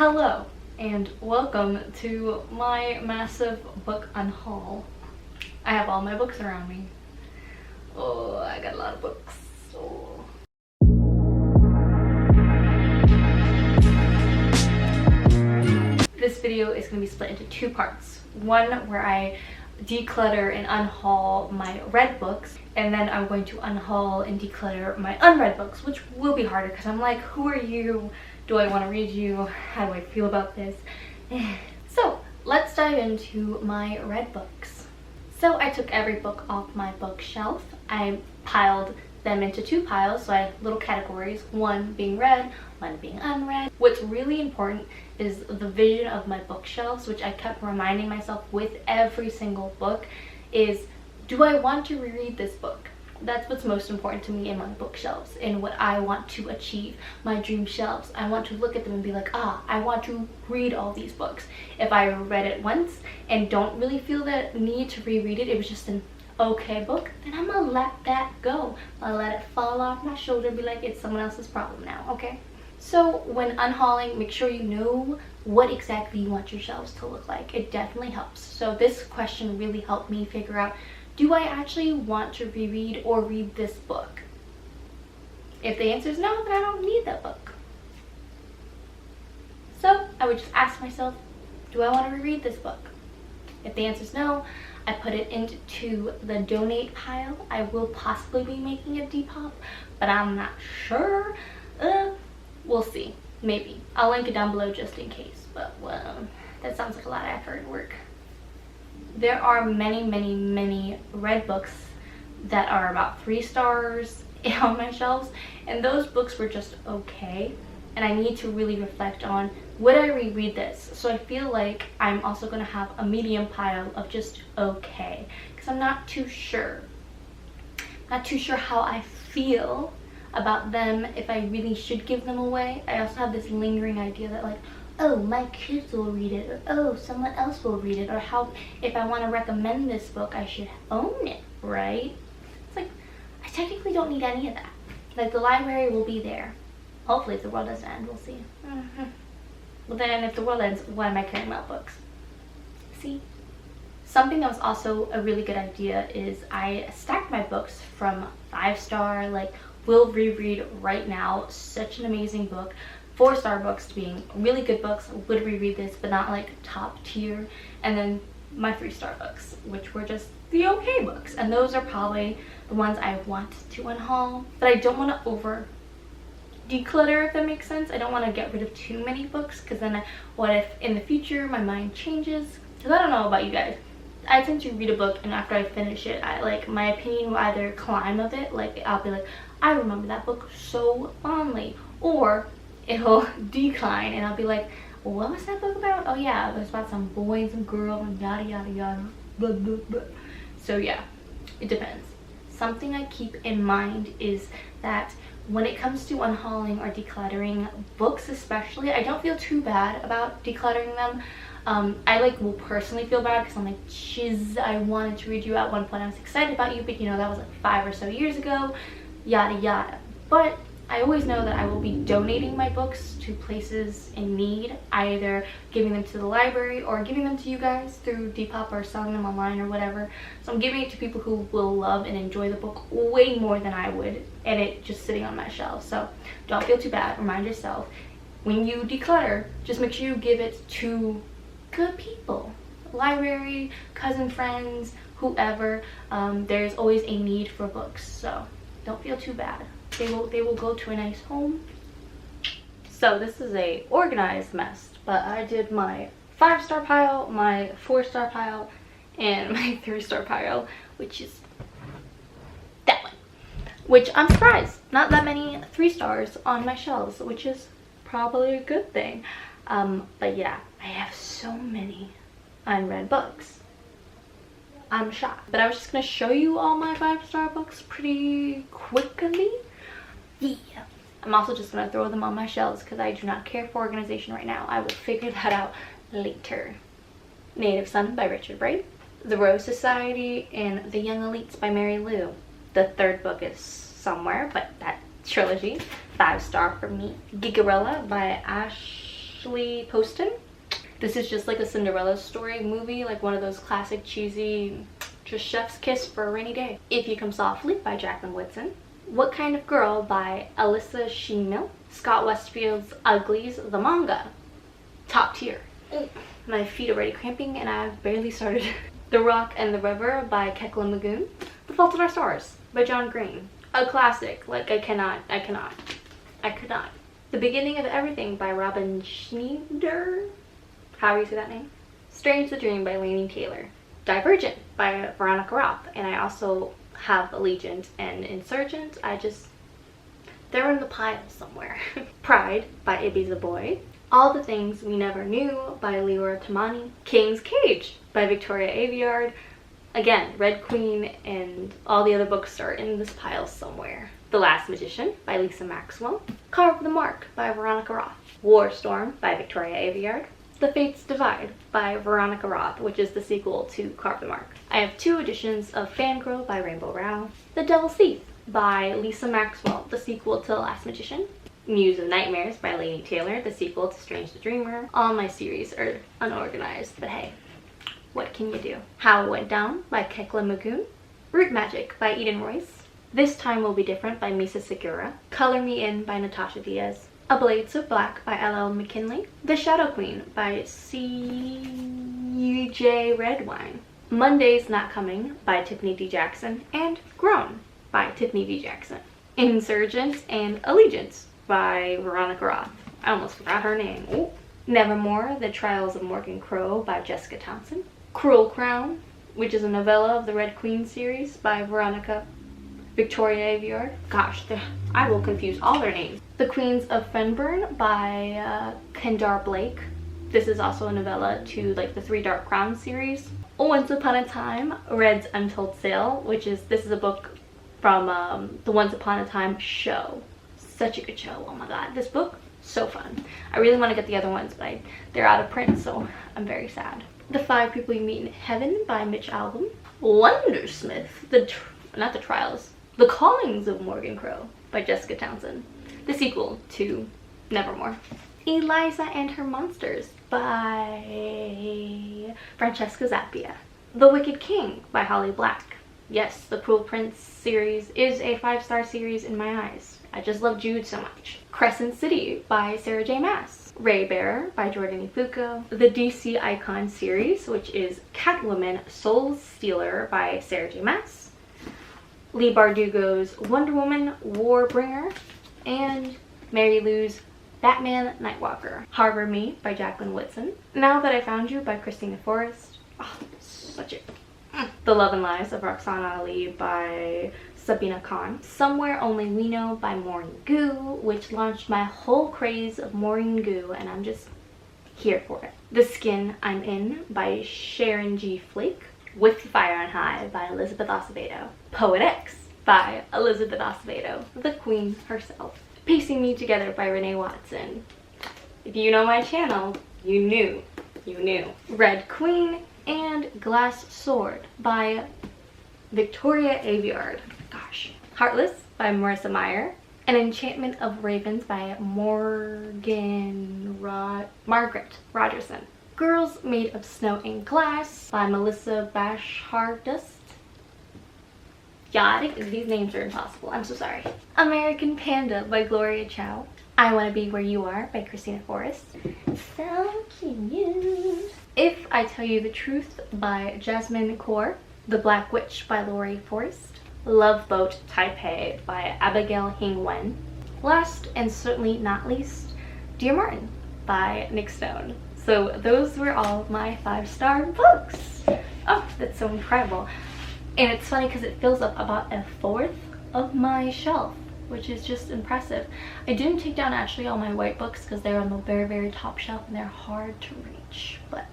Hello and welcome to my massive book unhaul. I have all my books around me. Oh, I got a lot of books. Oh. This video is going to be split into two parts. One where I declutter and unhaul my read books, and then I'm going to unhaul and declutter my unread books, which will be harder because I'm like, who are you? Do I want to read you? How do I feel about this? So let's dive into my read books. So I took every book off my bookshelf. I piled them into two piles, so I have little categories, one being read, one being unread. What's really important is the vision of my bookshelves, which I kept reminding myself with every single book, is do I want to reread this book? That's what's most important to me in my bookshelves and what I want to achieve. My dream shelves, I want to look at them and be like, I want to read all these books. If I read it once and don't really feel the need to reread it, it was just an okay book, then I'm gonna let that go. I'll let it fall off my shoulder and be like, it's someone else's problem now, okay? So when unhauling, make sure you know what exactly you want your shelves to look like. It definitely helps. So this question really helped me figure out, do I actually want to reread or read this book? If the answer is no, then I don't need that book. So I would just ask myself, do I want to reread this book? If the answer is no, I put it into the donate pile. I will possibly be making a Depop, but I'm not sure. We'll see. Maybe. I'll link it down below just in case, but well, that sounds like a lot of effort and work. There are many read books that are about 3 stars on my shelves, and those books were just okay, and I need to really reflect on, would I reread this? So I feel like I'm also going to have a medium pile of just okay, because I'm not too sure how I feel about them, if I really should give them away. I also have this lingering idea that like, oh, my kids will read it, or oh, someone else will read it, or how, if I want to recommend this book, I should own it, right? It's like, I technically don't need any of that. Like, the library will be there. Hopefully, if the world doesn't end, we'll see. Well, then, if the world ends, why am I caring about books? See? Something that was also a really good idea is I stacked my books from 5-star, like, will reread right now, such an amazing book, 4-star books being really good books, would reread this, but not like top tier, and then my 3-star books, which were just the okay books, and those are probably the ones I want to unhaul, but I don't want to over declutter, if that makes sense. I don't want to get rid of too many books, because then what if in the future my mind changes? Because I don't know about you guys, I tend to read a book and after I finish it, my opinion will either climb of it, like I'll be like, I remember that book so fondly, or it'll decline and I'll be like, what was that book about? Oh yeah, it was about some boys and girls and yada yada yada, blah, blah, blah. So yeah, it depends. Something I keep in mind is that when it comes to unhauling or decluttering books especially, I don't feel too bad about decluttering them. I will personally feel bad because I'm like, shiz, I wanted to read you at one point, I was excited about you, but you know, that was like 5 or so years ago, yada yada. But I always know that I will be donating my books to places in need, either giving them to the library or giving them to you guys through Depop or selling them online or whatever. So I'm giving it to people who will love and enjoy the book way more than I would, and it just sitting on my shelf. So don't feel too bad. Remind yourself, when you declutter, just make sure you give it to good people. Library, cousin, friends, whoever. There's always a need for books, so don't feel too bad. They will go to a nice home. So this is a organized mess, but I did my 5-star pile, my 4-star pile, and my 3-star pile, which is that one. Which I'm surprised, not that many 3 stars on my shelves, which is probably a good thing. But yeah, I have so many unread books. I'm shocked. But I was just gonna show you all my 5-star books pretty quickly. Yeah. I'm also just gonna throw them on my shelves because I do not care for organization right now. I will figure that out later. Native Son by Richard Wright, The Rose Society, and The Young Elites by Mary Lou. The 3rd book is somewhere, but that trilogy, 5-star for me. Gigarella by Ashley Poston. This is just like a Cinderella story movie, like one of those classic cheesy, just chef's kiss for a rainy day. If You Come Softly by Jacqueline Whitson. What Kind of Girl by Alyssa Sheenmill. Scott Westfield's Uglies, the manga. Top tier. My feet are already cramping and I've barely started. The Rock and the River by Kekla Magoon. The Fault in Our Stars by John Green. A classic. Like I could not. The Beginning of Everything by Robin Schneider. How do you say that name? Strange the Dream by Laini Taylor. Divergent by Veronica Roth. And I also have Allegiant and Insurgent. They're in the pile somewhere. Pride by Ibby the Boy. All the Things We Never Knew by Leora Tamani. King's Cage by Victoria Aveyard. Again, Red Queen and all the other books are in this pile somewhere. The Last Magician by Lisa Maxwell. Carve the Mark by Veronica Roth. War Storm by Victoria Aveyard. The Fates Divide by Veronica Roth, which is the sequel to Carve the Mark. I have 2 editions of Fangirl by Rainbow Rowell. The Devil's Thief by Lisa Maxwell, the sequel to The Last Magician. Muse of Nightmares by Laini Taylor, the sequel to Strange the Dreamer. All my series are unorganized, but hey, what can you do? How It Went Down by Kekla Magoon. Root Magic by Eden Royce. This Time Will Be Different by Misa Segura. Color Me In by Natasha Diaz. A Blades of Black by L.L. McKinley. The Shadow Queen by C.J. Redwine. Monday's Not Coming by Tiffany D. Jackson. And Grown by Tiffany V. Jackson. Insurgent and Allegiance by Veronica Roth. I almost forgot her name. Ooh. Nevermore, The Trials of Morgan Crow by Jessica Townsend. Cruel Crown, which is a novella of the Red Queen series by Victoria Aveyard. Gosh, I will confuse all their names. The Queens of Fenburn by Kendar Blake. This is also a novella to like the 3 Dark Crowns series. Once Upon a Time, Red's Untold Sale, this is a book from the Once Upon a Time show. Such a good show. Oh my god, this book, so fun. I really want to get the other ones, but they're out of print, so I'm very sad. The 5 People You Meet in Heaven by Mitch Albom. Wondersmith, not the Trials, The Callings of Morgan Crow by Jessica Townsend. The sequel to Nevermore. Eliza and Her Monsters by Francesca Zappia. The Wicked King by Holly Black. Yes, the Cruel Prince series is a 5-star series in my eyes. I just love Jude so much. Crescent City by Sarah J. Maas. Ray Bearer by Jordan Ifuko. The DC Icon series, which is Catwoman Soul Stealer by Sarah J. Maas. Leigh Bardugo's Wonder Woman Warbringer. And Mary Lou's Batman Nightwalker. Harbor Me by Jacqueline Whitson. Now That I Found You by Christina Forrest. Oh, such a... The Love and Lies of Roxana Ali by Sabina Khan. Somewhere Only We Know by Maureen Goo, which launched my whole craze of Maureen Goo, and I'm just here for it. The Skin I'm In by Sharon G. Flake. With Fire on High by Elizabeth Acevedo. Poet X by Elizabeth Acevedo, the queen herself. Piecing Me Together by Renee Watson. If you know my channel, you knew. Red Queen and Glass Sword by Victoria Aveyard. Gosh. Heartless by Marissa Meyer. An Enchantment of Ravens by Margaret Rogerson. Girls Made of Snow and Glass by Melissa Bashardust. Yeah, these names are impossible. I'm so sorry. American Panda by Gloria Chow. I Want to Be Where You Are by Christina Forrest. So cute. If I Tell You the Truth by Jasmine Kaur. The Black Witch by Laurie Forrest. Love Boat Taipei by Abigail Hing Wen. Last and certainly not least, Dear Martin by Nick Stone. So those were all my 5-star books. Oh, that's so incredible. And it's funny because it fills up about 1/4 of my shelf, which is just impressive. I didn't take down actually all my white books because they're on the very, very top shelf and they're hard to reach. But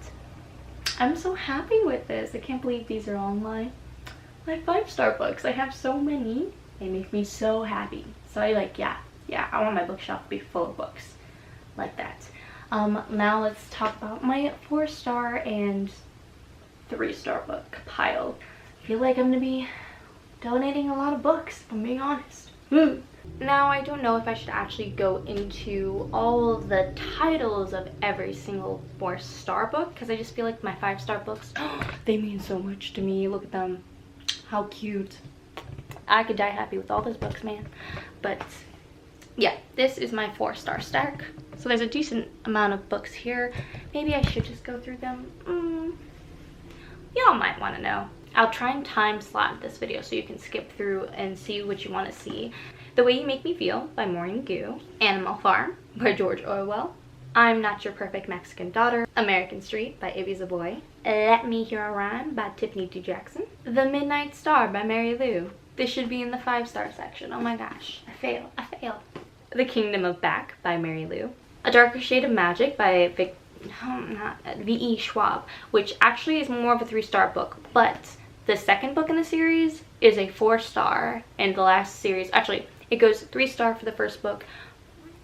I'm so happy with this. I can't believe these are all my 5-star books. I have so many. They make me so happy. So I I want my bookshelf to be full of books like that. Now let's talk about my 4-star and 3-star book pile. I feel like I'm gonna be donating a lot of books, if I'm being honest. Now, I don't know if I should actually go into all of the titles of every single 4-star book, because I just feel like my 5-star books, they mean so much to me. Look at them. How cute. I could die happy with all those books, man. But yeah, this is my 4-star stack. So there's a decent amount of books here. Maybe I should just go through them. Y'all might want to know. I'll try and time slot this video so you can skip through and see what you want to see. The Way You Make Me Feel by Maureen Goo. Animal Farm by George Orwell. I'm Not Your Perfect Mexican Daughter. American Street by Ivy Zavoy. Let Me Hear a Rhyme by Tiffany D. Jackson. The Midnight Star by Mary Lou. This should be in the 5-star section. Oh my gosh, I failed. The Kingdom of Back by Mary Lou. A Darker Shade of Magic by V.E. Schwab, which actually is more of a 3-star book, but the second book in the series is a 4-star, and the last series, actually, it goes 3-star for the first book,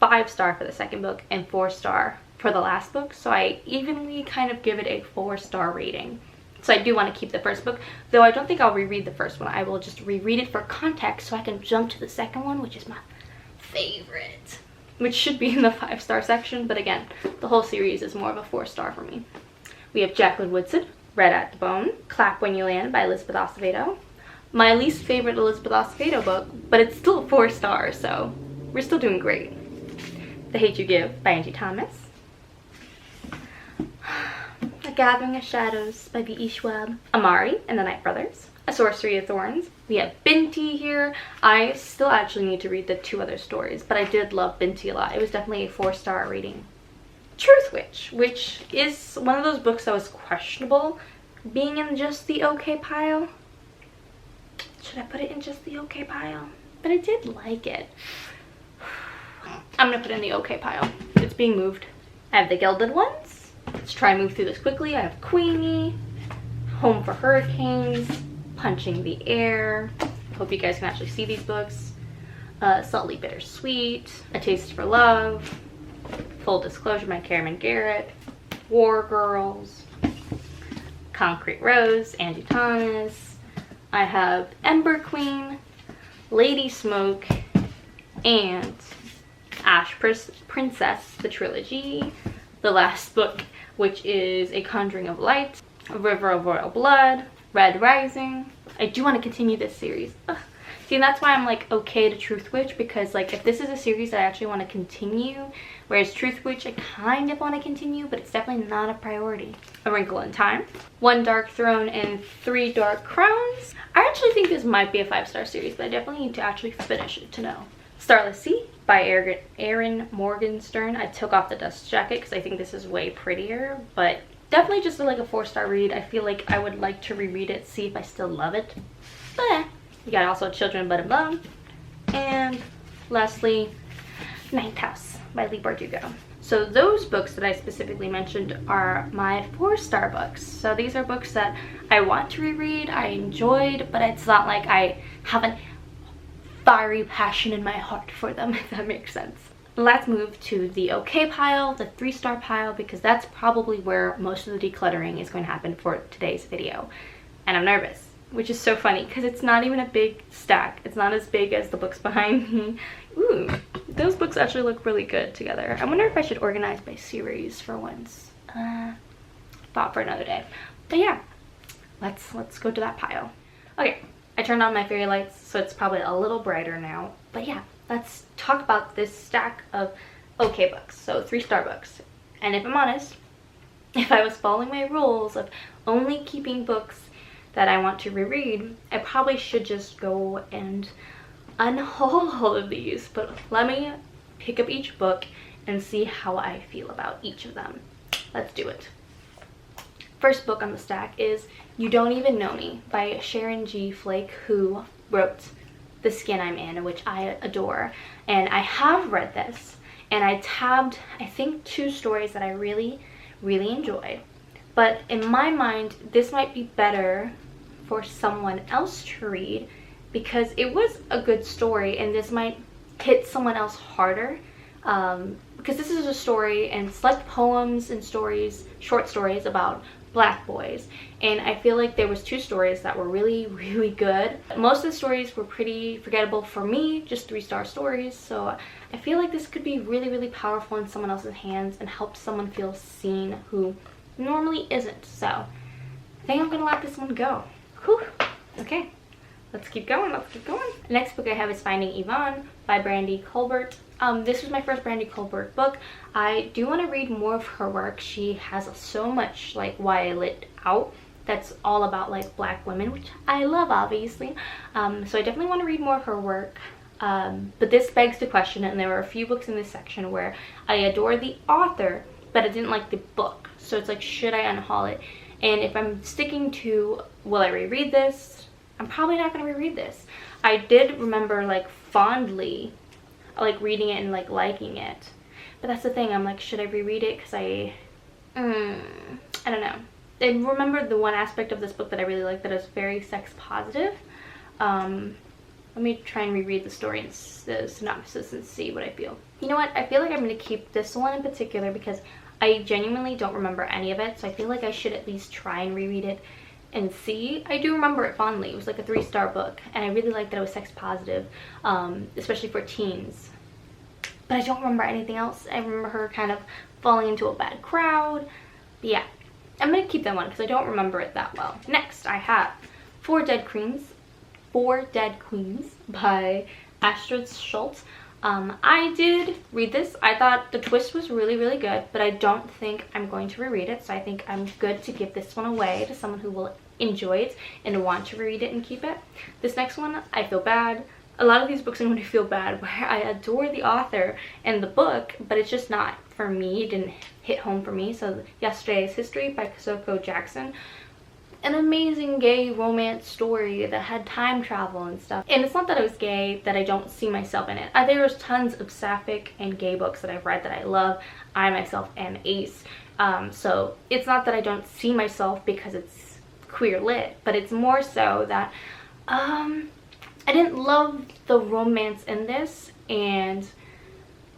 5-star for the second book, and 4-star for the last book. So I evenly kind of give it a 4-star rating. So I do want to keep the first book, though I don't think I'll reread the first one. I will just reread it for context so I can jump to the second one, which is my favorite, which should be in the 5-star section. But again, the whole series is more of a 4-star for me. We have Jacqueline Woodson, Red at the Bone. Clap When You Land by Elizabeth Acevedo. My least favorite Elizabeth Acevedo book, but it's still a 4-star, so we're still doing great. The Hate You Give by Angie Thomas. A Gathering of Shadows by V.E. Schwab. Amari and the Night Brothers. A Sorcery of Thorns. We have Binti here. I still actually need to read the 2 other stories, but I did love Binti a lot. It was definitely a 4-star rating. Truth Witch, which is one of those books that was questionable being in just the okay pile. Should I put it in just the okay pile? But I did like it. I'm gonna put it in the okay pile. It's being moved. I have The Gilded Ones. Let's try and move through this quickly. I have Queenie, Home for Hurricanes, Punching the Air. Hope you guys can actually see these books. Salty Bittersweet, A Taste for Love, Full Disclosure by Karen Garrett, War Girls, Concrete Rose, Angie Thomas. I have Ember Queen, Lady Smoke, and Ash Princess, the trilogy. The last book, which is A Conjuring of Light, A River of Royal Blood, Red Rising. I do want to continue this series. Ugh. See, and that's why I'm like okay to Truth Witch, because like if this is a series that I actually want to continue, whereas Truth Witch I kind of want to continue, but it's definitely not a priority. A Wrinkle in Time, One Dark Throne, and 3 Dark Crowns. I actually think this might be a 5-star series, but I definitely need to actually finish it to know. Starless Sea by Erin Morgenstern. I took off the dust jacket because I think this is way prettier, but definitely just like a 4-star read. I feel like I would like to reread it, see if I still love it. But you got also Children But Above. And lastly, Ninth House by Leigh Bardugo. So those books that I specifically mentioned are my 4-star books. So these are books that I want to reread, I enjoyed, but it's not like I have a fiery passion in my heart for them, if that makes sense. Let's move to the okay pile, the 3-star pile, because that's probably where most of the decluttering is going to happen for today's video. And I'm nervous, which is so funny because it's not even a big stack. It's not as big as the books behind me. Ooh, those books actually look really good together. I wonder if I should organize by series for once. Thought for another day. But yeah, let's go to that pile. Okay, I turned on my fairy lights, so it's probably a little brighter now. But yeah, let's talk about this stack of okay books. So 3-star books. And if I'm honest, if I was following my rules of only keeping books that I want to reread, I probably should just go and unhaul all of these. But let me pick up each book and see how I feel about each of them. Let's do it. First book on the stack is You Don't Even Know Me by Sharon G. Flake, who wrote The Skin I'm In, which I adore. And I have read this, and I tabbed, I think, 2 stories that I really, really enjoyed. But in my mind, this might be better for someone else to read because it was a good story, and this might hit someone else harder. Because this is a story and select poems and stories, short stories about black boys, and I feel like there was 2 stories that were really, really good. Most of the stories were pretty forgettable for me, just 3-star stories, so I feel like this could be really, really powerful in someone else's hands and help someone feel seen who normally isn't. So I think I'm gonna let this one go. Whew. Okay, let's keep going, let's keep going. The next book I have is Finding Yvonne by Brandy Colbert. This was my first Brandy Colbert book. I do want to read more of her work. She has so much like YA lit out that's all about like black women, which I love, obviously. So I definitely want to read more of her work. But this begs the question, and there were a few books in this section where I adore the author, but I didn't like the book. So it's like, should I unhaul it? And if I'm sticking to, will I reread this? I'm probably not going to reread this. I did remember like fondly like reading it and like liking it, but that's the thing, I'm like, should I reread it? Because I don't know. I remember the one aspect of this book that I really liked, that is very sex positive. Let me try and reread the story and the synopsis and see what I feel. You know what, I feel like I'm going to keep this one in particular because I genuinely don't remember any of it, so I feel like I should at least try and reread it and see. I do remember it fondly. It was like a 3-star book, and I really liked that it was sex positive, especially for teens. But I don't remember anything else. I remember her kind of falling into a bad crowd. But yeah, I'm gonna keep that one because I don't remember it that well. Next, I have Four Dead Queens by Astrid Schultz. I did read this. I thought the twist was really, really good, but I don't think I'm going to reread it, so I think I'm good to give this one away to someone who will enjoy it and want to read it and keep it. This next one, I feel bad. A lot of these books I'm going to feel bad, where I adore the author and the book, but it's just not for me. It didn't hit home for me. So Yesterday's History by Kosoko Jackson. An amazing gay romance story that had time travel and stuff. And it's not that I was gay that I don't see myself in it. There's tons of sapphic and gay books that I've read that I love. I myself am ace. So it's not that I don't see myself because it's queer lit, but it's more so that I didn't love the romance in this, and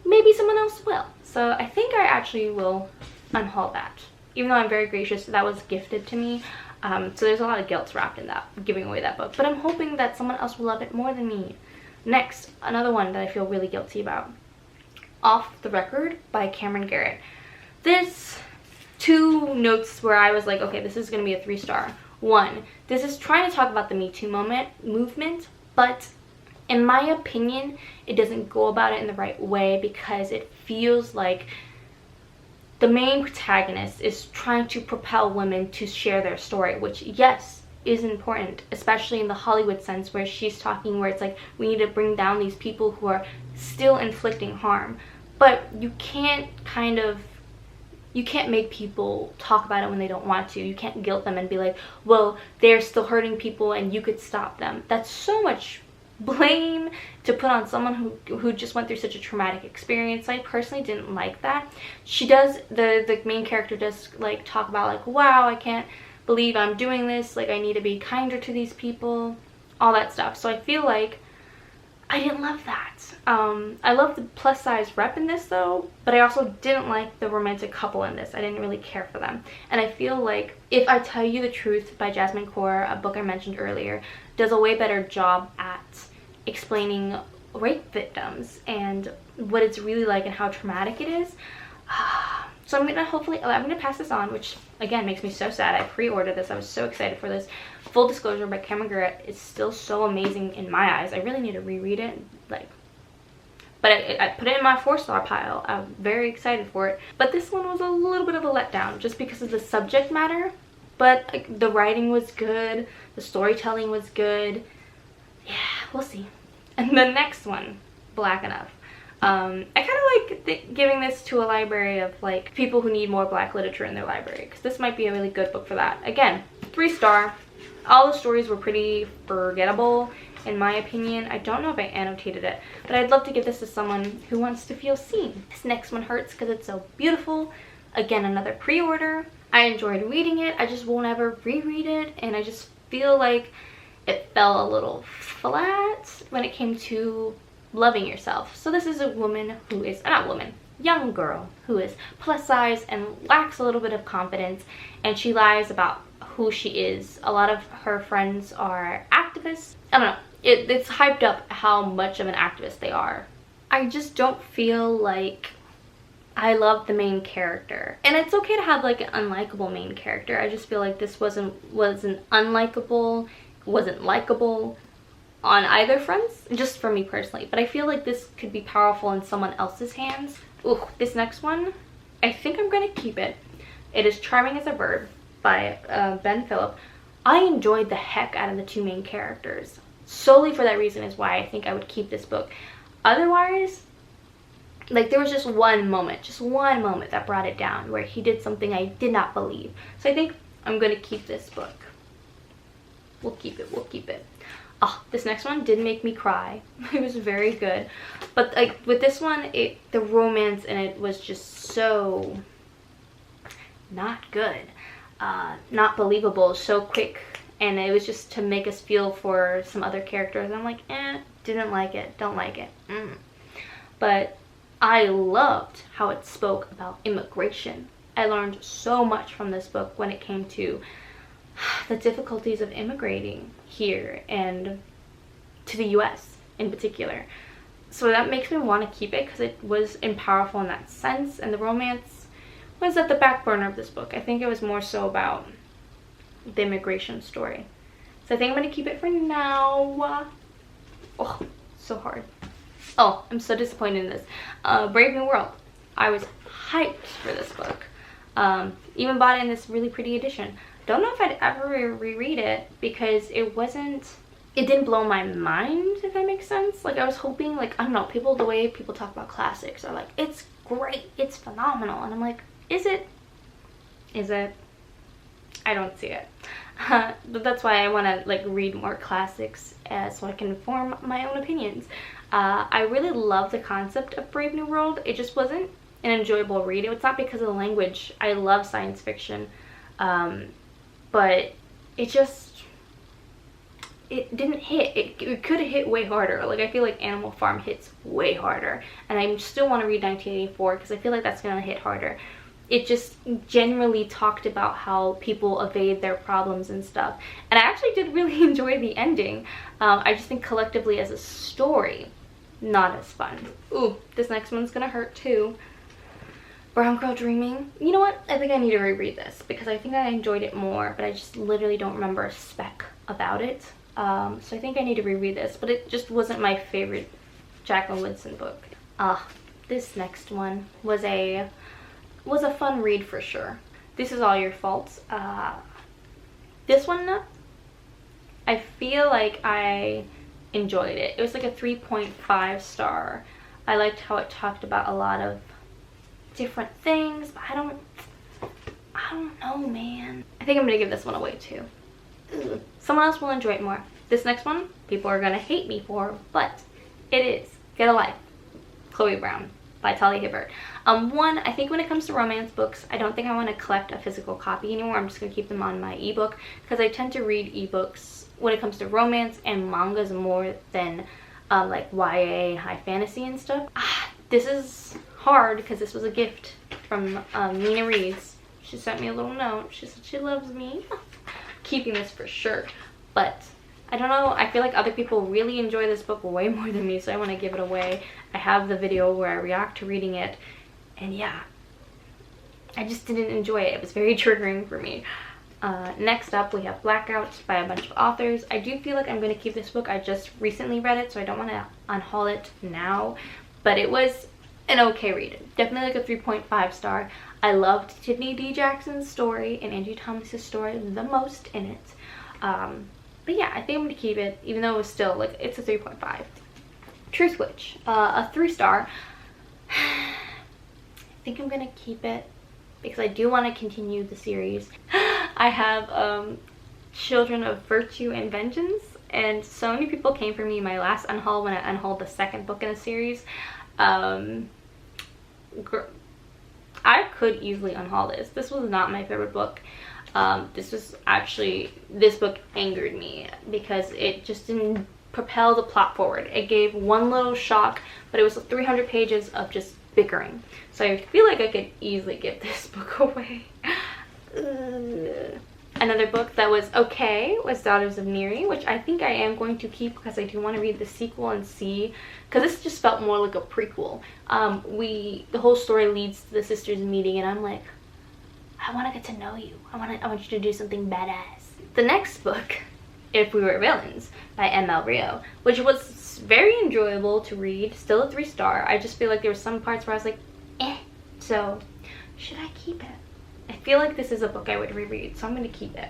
maybe someone else will. So I think I actually will unhaul that. Even though I'm very gracious, that was gifted to me. So there's a lot of guilt wrapped in that, giving away that book. But I'm hoping that someone else will love it more than me. Next, another one that I feel really guilty about. Off the Record by Cameron Garrett. This, 2 notes where I was like, okay, this is going to be a 3-star. 1, this is trying to talk about the Me Too movement, but in my opinion, it doesn't go about it in the right way because it feels like the main protagonist is trying to propel women to share their story, which, yes, is important, especially in the Hollywood sense where she's talking where it's like, we need to bring down these people who are still inflicting harm. But you can't make people talk about it when they don't want to. You can't guilt them and be like, well, they're still hurting people and you could stop them. That's so much blame to put on someone who just went through such a traumatic experience. I personally didn't like that. She does, the main character does like talk about like, wow, I can't believe I'm doing this, like I need to be kinder to these people, all that stuff. So I feel like I didn't love that. I love the plus size rep in this though, but I also didn't like the romantic couple in this. I didn't really care for them. And I feel like If I Tell You the Truth by Jasmine Kaur, a book I mentioned earlier, does a way better job at explaining rape victims and what it's really like and how traumatic it is. So I'm gonna pass this on, which again makes me so sad. I pre-ordered this. I was so excited for this. Full disclosure, by Cameron Garrett is still so amazing in my eyes. I really need to reread it, but I put it in my 4-star pile. I'm very excited for it. But this one was a little bit of a letdown just because of the subject matter. But like, the writing was good, the storytelling was good. Yeah, we'll see. And the next one, Black Enough. I kind of like giving this to a library of like people who need more black literature in their library, because this might be a really good book for that. Again, 3-star. All the stories were pretty forgettable in my opinion. I don't know if I annotated it, but I'd love to give this to someone who wants to feel seen. This next one hurts because it's so beautiful. Again, another pre-order. I enjoyed reading it. I just won't ever reread it, and I just feel like it fell a little flat when it came to loving yourself. So this is a woman who is, not woman, young girl who is plus size and lacks a little bit of confidence, and she lies about who she is. A lot of her friends are activists. I don't know. It's hyped up how much of an activist they are. I just don't feel like I love the main character. And it's okay to have like an unlikable main character. I just feel like this wasn't unlikable, wasn't likable on either fronts, just for me personally. But I feel like this could be powerful in someone else's hands. Ooh, this next one, I think I'm gonna keep it. It is Charming as a Bird by Ben Phillip. I enjoyed the heck out of the two main characters. Solely for that reason is why I think I would keep this book. Otherwise, like, there was just one moment that brought it down, where he did something I did not believe. So I think I'm gonna keep this book. We'll keep it. Oh, this next one did make me cry. It was very good. But like with this one, the romance in it was just so not good. Not believable, so quick. And it was just to make us feel for some other characters. I'm like, didn't like it, don't like it. But I loved how it spoke about immigration. I learned so much from this book when it came to the difficulties of immigrating here and to the US in particular. So that makes me want to keep it because it was powerful in that sense, and the romance was at the back burner of this book. I think it was more so about the immigration story. So I think I'm going to keep it for now. Oh, so hard. Oh, I'm so disappointed in this. Brave New World. I was hyped for this book. Even bought it in this really pretty edition. Don't know if I'd ever reread it because it didn't blow my mind, if that makes sense. Like, I was hoping, like, I don't know, the way people talk about classics are like, it's great, it's phenomenal. And I'm like, is it? I don't see it. But that's why I want to like read more classics so I can form my own opinions. I really love the concept of Brave New World. It just wasn't an enjoyable read. It's not because of the language. I love science fiction. But it didn't hit. It could have hit way harder. Like, I feel like Animal Farm hits way harder. And I still want to read 1984 because I feel like that's going to hit harder. It just generally talked about how people evade their problems and stuff. And I actually did really enjoy the ending. I just think collectively as a story, not as fun. Ooh, this next one's gonna hurt too. Brown Girl Dreaming. You know what? I think I need to reread this because I think I enjoyed it more, but I just literally don't remember a speck about it. So I think I need to reread this, but it just wasn't my favorite Jacqueline Woodson book. This next one was a fun read for sure. This Is All Your Fault. This one, I feel like I enjoyed it. It was like a 3.5 star. I liked how it talked about a lot of different things, but I don't know, man. I think I'm gonna give this one away too. Ugh. Someone else will enjoy it more. This next one, people are gonna hate me for, but it is Get a Life, Chloe Brown by Talia Hibbert. I think when it comes to romance books, I don't think I want to collect a physical copy anymore. I'm just going to keep them on my ebook because I tend to read ebooks when it comes to romance and mangas more than like YA, high fantasy and stuff. This is hard because this was a gift from Nina Reeves. She sent me a little note. She said she loves me. Keeping this for sure. But I don't know, I feel like other people really enjoy this book way more than me, so I want to give it away. I have the video where I react to reading it, and yeah, I just didn't enjoy it. It was very triggering for me. Next up, we have Blackout by a bunch of authors. I do feel like I'm going to keep this book. I just recently read it, so I don't want to unhaul it now, but it was an okay read. Definitely like a 3.5 star. I loved Tiffany D. Jackson's story and Angie Thomas's story the most in it. But yeah, I think I'm going to keep it, even though it was still, like, it's a 3.5. Truth Witch, a 3 star. I think I'm going to keep it because I do want to continue the series. I have Children of Virtue and Vengeance, and so many people came for me in my last unhaul when I unhauled the second book in the series. I could easily unhaul this. This was not my favorite book. This book angered me because it just didn't propel the plot forward. It gave one little shock, but it was 300 pages of just bickering. So I feel like I could easily give this book away. Another book that was okay was Daughters of Neri, which I think I am going to keep because I do want to read the sequel and see, because this just felt more like a prequel. The whole story leads to the sisters meeting, and I'm like, I want to get to know you. I want you to do something badass. The next book, If We Were Villains, by M.L. Rio, which was very enjoyable to read. Still a 3-star. I just feel like there were some parts where I was like, eh. So, should I keep it? I feel like this is a book I would reread, so I'm going to keep it.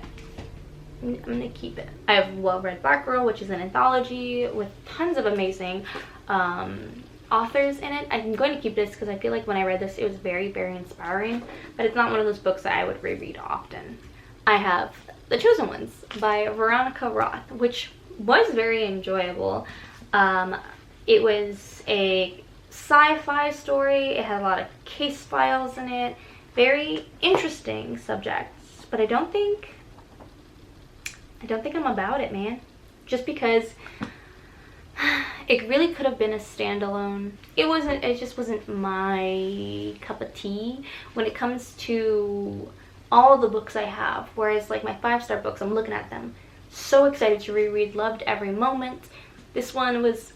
I'm going to keep it. I have Well Read Black Girl, which is an anthology with tons of amazing authors in it. I'm going to keep this because I feel like when I read this, it was very, very inspiring. But it's not one of those books that I would reread often. I have The Chosen Ones by Veronica Roth, which was very enjoyable. It was a sci-fi story. It had a lot of case files in it. Very interesting subjects, but I don't think I'm about it, man. Just because it really could have been a standalone. It just wasn't my cup of tea when it comes to all the books I have. Whereas like my 5-star books, I'm looking at them, so excited to reread, loved every moment. This one was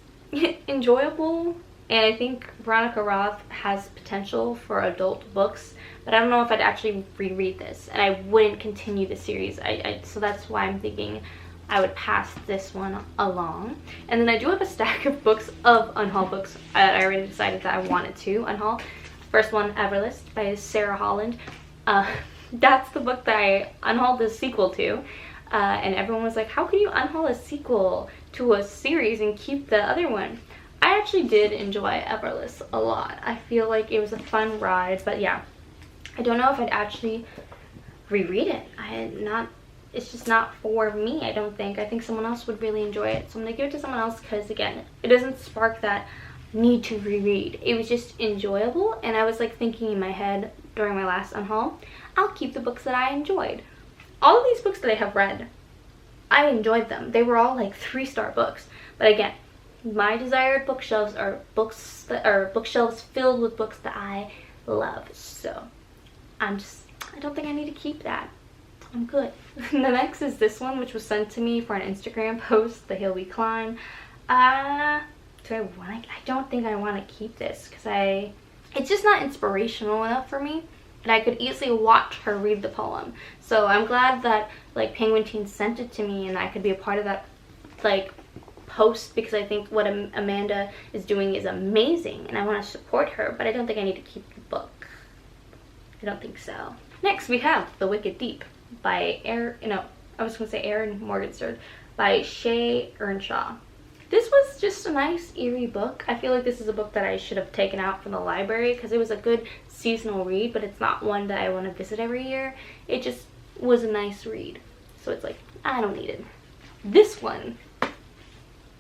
enjoyable, and I think Veronica Roth has potential for adult books. But I don't know if I'd actually reread this, and I wouldn't continue the series. So that's why I'm thinking I would pass this one along. And then I do have a stack of books, of Unhaul books. I already decided that I wanted to Unhaul. First one, Everlist by Sarah Holland. That's the book that I unhauled the sequel to. And everyone was like, how can you unhaul a sequel to a series and keep the other one? I actually did enjoy Everlist a lot. I feel like it was a fun ride, but yeah. I don't know if I'd actually reread it. It's just not for me, I don't think. I think someone else would really enjoy it. So I'm going to give it to someone else because, again, it doesn't spark that need to reread. It was just enjoyable, and I was like thinking in my head during my last unhaul, I'll keep the books that I enjoyed. All of these books that I have read, I enjoyed them. They were all like 3-star books. But again, my desired bookshelves are bookshelves filled with books that I love. So I don't think I need to keep that. I'm good. The next is this one, which was sent to me for an Instagram post, The Hill We Climb. I don't think I want to keep this because it's just not inspirational enough for me, and I could easily watch her read the poem. So I'm glad that like Penguin Teen sent it to me and I could be a part of that like post, because I think what Amanda is doing is amazing and I want to support her, but I don't think I need to keep the book. I don't think so. Next we have The Wicked Deep by Erin Morgenstern by Shay Earnshaw. This was just a nice eerie book. I feel like this is a book that I should have taken out from the library because it was a good seasonal read, but it's not one that I want to visit every year. It just was a nice read. So it's like, I don't need it. This one,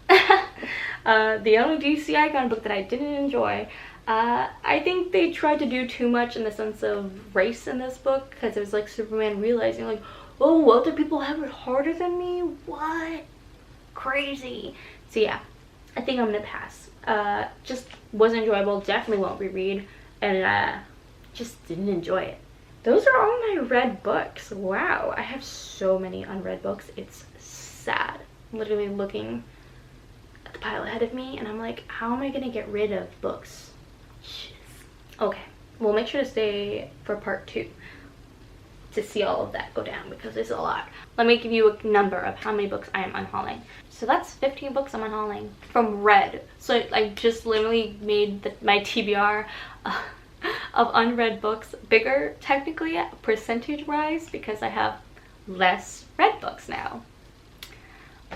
the only DC Icon book that I didn't enjoy. I think they tried to do too much in the sense of race in this book, because it was like Superman realizing like, oh, other people have it harder than me? What? Crazy. So yeah, I think I'm gonna pass. Just wasn't enjoyable, definitely won't reread, and just didn't enjoy it. Those are all my read books. Wow, I have so many unread books. It's sad. I'm literally looking at the pile ahead of me and I'm like, how am I gonna get rid of books? Okay, we'll make sure to stay for part 2 to see all of that go down because it's a lot. Let me give you a number of how many books I am unhauling. So that's 15 books I'm unhauling from read. So I just literally made my TBR of unread books bigger, technically, percentage-wise, because I have less read books now.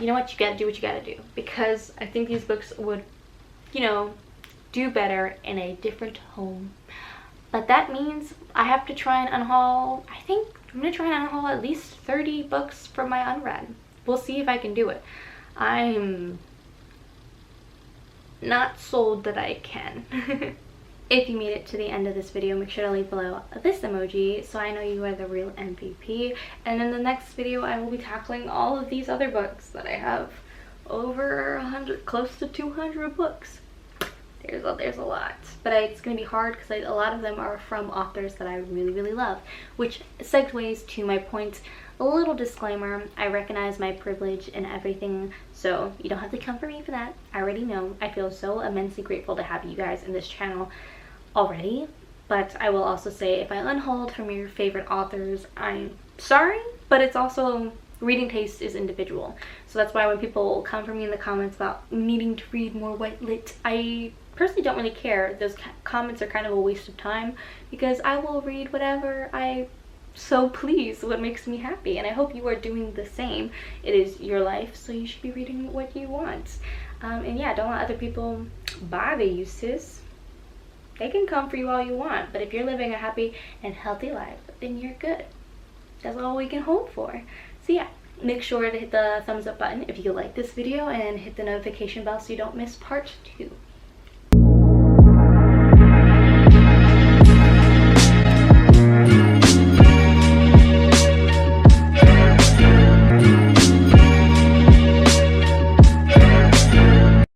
You know what? You gotta do what you gotta do, because I think these books would, you know, do better in a different home. But that means I have to try and unhaul, I think I'm gonna try and unhaul at least 30 books from my unread. We'll see if I can do it. I'm not sold that I can. If you made it to the end of this video, make sure to leave below this emoji so I know you are the real MVP. And in the next video, I will be tackling all of these other books that I have. Over 100, close to 200 books. There's a lot, but it's gonna be hard because a lot of them are from authors that I really love, which segues to my point. A little disclaimer, I recognize my privilege and everything, so you don't have to come for me for that. I already know. I feel so immensely grateful to have you guys in this channel already, but I will also say if I unhauled from your favorite authors, I'm sorry, but it's also, reading taste is individual. So that's why when people come for me in the comments about needing to read more white lit, I personally don't really care. Those comments are kind of a waste of time because I will read whatever I so please, what makes me happy, and I hope you are doing the same. It is your life, so you should be reading what you want. And yeah, don't let other people bother you, sis. They can come for you all you want, but if you're living a happy and healthy life, then you're good. That's all we can hope for. So yeah, make sure to hit the thumbs up button if you like this video and hit the notification bell so you don't miss part 2.